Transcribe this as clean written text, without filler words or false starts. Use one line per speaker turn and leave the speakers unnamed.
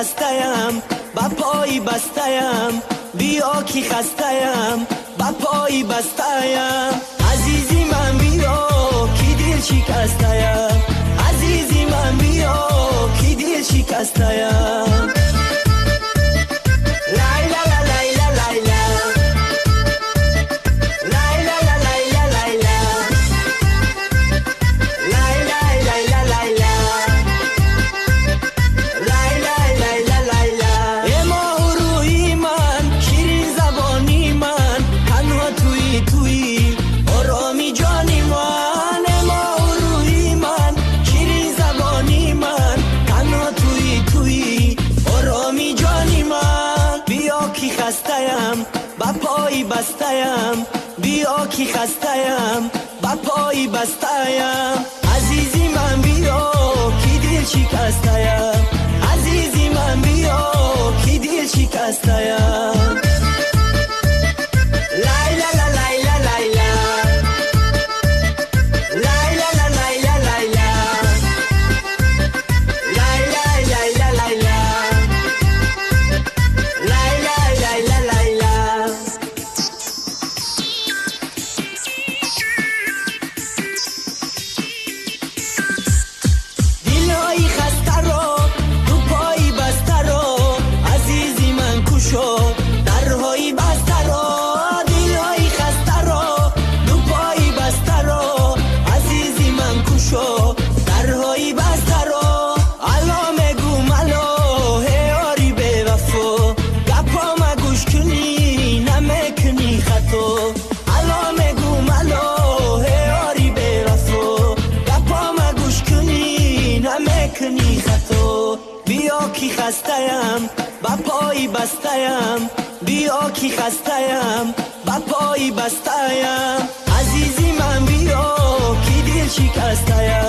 خسته‌ام با پای بسته‌ام بیا کی خسته‌ام با پای بسته‌ام عزیزی من بیا کی دل شکسته‌ام عزیزی من بیا کی دل شکسته‌ام با پای بسته‌ام بیا کی خسته‌ام با پای بسته‌ام عزیزی من بیا کی دل شکسته‌ام عزیزی من بیا کی دل شکسته‌ام بیا کی خسته‌ام با پای بسته‌ام بیا کی خسته‌ام با پای بسته‌ام عزیزی من بیا کی دل شکسته‌ام